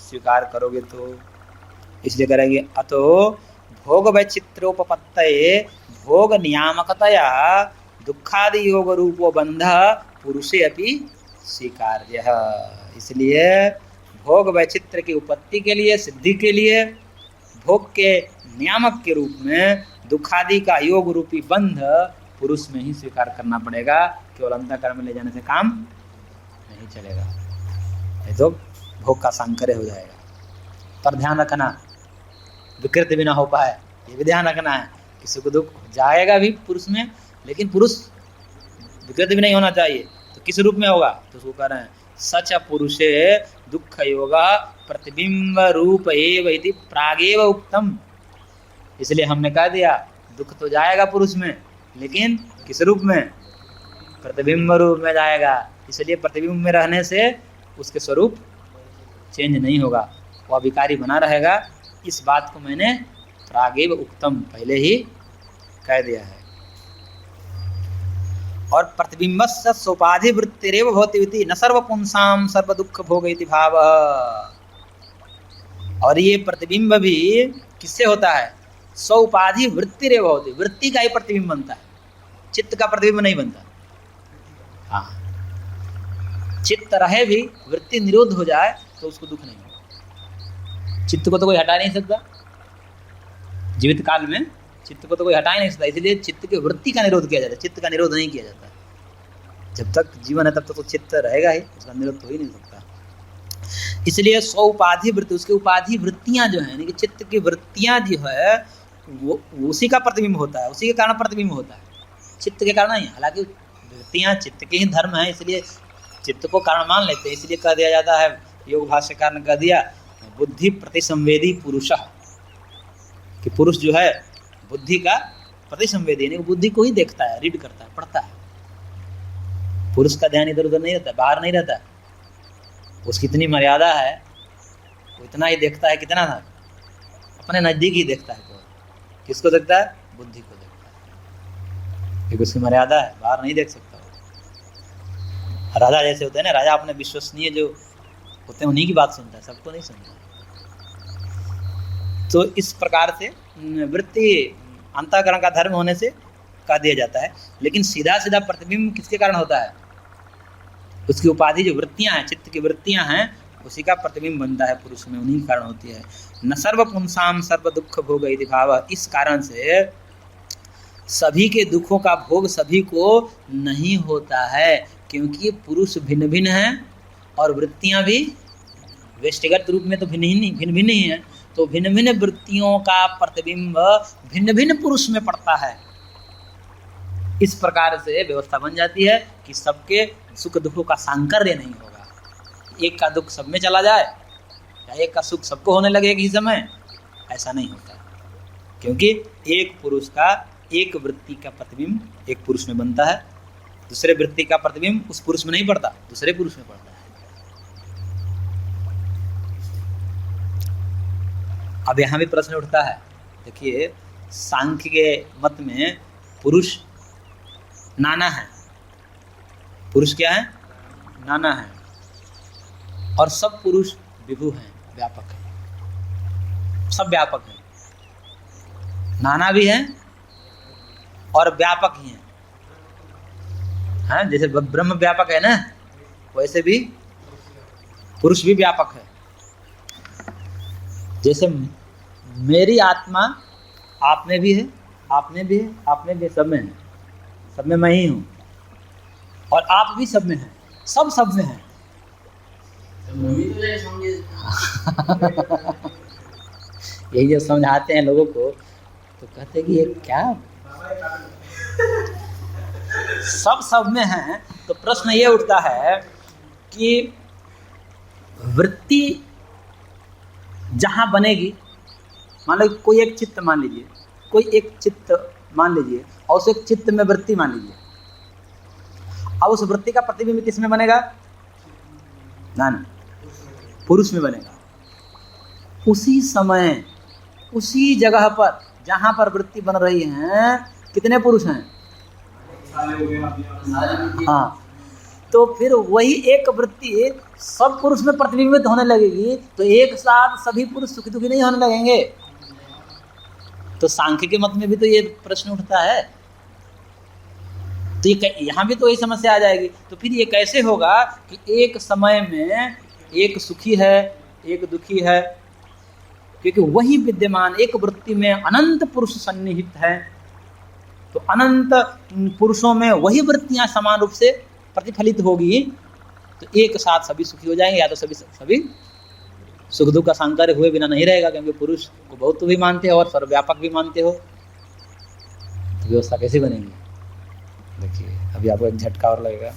स्वीकार करोगे तो। इसलिए करेंगे अतो भोग वैचित्रोपपत्तये भोग नियामकतया दुखादि योग रूपो बंध पुरुषे अपि स्वीकार्य। इसलिए भोग वैचित्र की उपत्ति के लिए, सिद्धि के लिए भोग के नियामक के रूप में दुखादि का योग रूपी बंध पुरुष में ही स्वीकार करना पड़ेगा। केवल अंतःकरण में ले जाने से काम नहीं चलेगा, नहीं तो भोग का सांकर्य हो जाएगा। पर ध्यान रखना विकृति भी ना हो पाए, ये भी ध्यान रखना है। किसी को दुख जाएगा भी पुरुष में, लेकिन पुरुष विकृति भी नहीं होना चाहिए। तो किस रूप में होगा? तो उसको कह रहे हैं सच पुरुषे दुख योगा प्रतिबिंब रूप एव इति प्रागेव उक्तम। इसलिए हमने कह दिया दुख तो जाएगा पुरुष में, लेकिन किस रूप में? प्रतिबिंब रूप में जाएगा। इसलिए प्रतिबिंब में रहने से उसके स्वरूप चेंज नहीं होगा, वह विकारी बना रहेगा। इस बात को मैंने प्रागेव उक्तम पहले ही कह दिया है। और प्रतिबिंबस्य सोपाधि वृत्तिरेव भवति इति न सर्वपुंसां सर्व दुख भोग इति भाव। और ये प्रतिबिंब भी किससे होता है? सोपाधि वृत्तिरेव भवति, वृत्ति का ही प्रतिबिंब बनता है, चित्त का प्रतिबिंब नहीं बनता। हाँ, चित्त रहे भी वृत्ति निरोध हो जाए तो उसको दुख नहीं होगा। चित्त को तो कोई हटा नहीं सकता, जीवित काल में चित्त को तो कोई हटा ही नहीं सकता। इसलिए चित्त की वृत्ति का निरोध किया जाता है, चित्त का निरोध नहीं किया जाता। जब तक जीवन है तब तक तो चित्त रहेगा ही, उसका निरोध हो ही नहीं सकता। इसलिए स्व उपाधि वृत्ति, उसकी उपाधि वृत्तियां जो है, यानी कि चित्त की वृत्तियां जो है वो उसी का प्रतिबिंब होता है, उसी के कारण प्रतिबिंब होता है, चित्त के कारण नहीं। हालांकि वृत्तियां चित्त के ही धर्म है, इसलिए चित्त को कारण मान लेते हैं। इसलिए कह दिया जाता है, योग भाष्यकार ने कह दिया बुद्धि प्रतिसंवेदी पुरुष, कि पुरुष जो है बुद्धि का प्रतिसंवेदी, यानी बुद्धि को ही देखता है, रीड करता है, पढ़ता है। पुरुष का ध्यान इधर उधर नहीं रहता, बाहर नहीं रहता। उसकी इतनी मर्यादा है, वो इतना ही देखता है। कितना था? अपने नजदीक ही देखता है। तो किसको देखता है? बुद्धि को देखता है, क्योंकि उसकी मर्यादा है, बाहर नहीं देख सकता। राजा जैसे होते हैं ना, राजा अपने विश्वसनीय जो होते हैं उन्हीं की बात सुनता है, सबको नहीं सुनता। तो इस प्रकार से वृत्ति अंतःकरण का धर्म होने से कह दिया जाता है। लेकिन सीधा सीधा प्रतिबिंब किसके कारण होता है? उसकी उपाधि जो वृत्तियां हैं, चित्त की वृत्तियां हैं, उसी का प्रतिबिंब बनता है पुरुष में, उन्हीं के कारण होती है। न सर्व पुंसाम सर्व दुख भोग इति भाव। इस कारण से सभी के दुखों का भोग सभी को नहीं होता है, क्योंकि पुरुष भिन्न भिन्न हैं और वृत्तियां भी व्यष्टिगत रूप में तो भिन्न भिन्न ही हैं। तो भिन्न भिन्न वृत्तियों का प्रतिबिंब भिन्न भिन्न पुरुष में पड़ता है। इस प्रकार से व्यवस्था बन जाती है कि सबके सुख दुखों का सांकर्य नहीं होगा। एक का दुख सब में चला जाए या एक का सुख सबको होने लगे एक ही समय, ऐसा नहीं होता। क्योंकि एक पुरुष का एक वृत्ति का प्रतिबिंब एक पुरुष में बनता है, दूसरे वृत्ति का प्रतिबिंब उस पुरुष में नहीं पड़ता, दूसरे पुरुष में पड़ता है। अब यहाँ भी प्रश्न उठता है, देखिए सांख्य के मत में पुरुष नाना है। पुरुष क्या है? नाना है। और सब पुरुष विभु हैं, व्यापक हैं, सब व्यापक हैं। नाना भी हैं और व्यापक ही हैं। हाँ, जैसे ब्रह्म व्यापक है ना, वैसे भी पुरुष भी व्यापक है। जैसे मेरी आत्मा आप में भी है, आप में भी है, आप में भी, सब में है, सब में मैं ही हूँ। और आप भी सब में हैं, सब में हैं। यही जब समझाते हैं लोगों को तो कहते हैं कि ये क्या, सब में हैं। तो प्रश्न ये उठता है कि वृत्ति जहाँ बनेगी, मान लो कोई एक चित्त मान लीजिए, कोई एक चित्त मान लीजिए और उस एक चित्त में वृत्ति मान लीजिए। अब उस वृत्ति का प्रतिबिंब किस में बनेगा? ना, पुरुष में बनेगा। उसी समय उसी जगह पर जहाँ पर वृत्ति बन रही है, कितने पुरुष हैं? हाँ, तो फिर वही एक वृत्ति सब पुरुष में प्रतिबिंबित होने लगेगी, तो एक साथ सभी पुरुष सुखी दुखी नहीं होने लगेंगे। तो सांख्य के मत में भी तो ये प्रश्न उठता है। तो ये यहाँ भी तो यही समस्या आ जाएगी। तो फिर ये कैसे होगा कि एक समय में एक सुखी है एक दुखी है, क्योंकि वही विद्यमान एक वृत्ति में अनंत पुरुष सन्निहित है। तो अनंत पुरुषों में वही वृत्तियां समान रूप से प्रतिफलित होगी, तो एक साथ सभी सुखी हो जाएंगे, या तो सभी सुख दुख का सांकर्य हुए बिना नहीं रहेगा, क्योंकि पुरुष को बहुत भी मानते हो और सर्वव्यापक भी मानते हो। तो व्यवस्था कैसे बनेगी? देखिए अभी आपको एक झटका और लगेगा।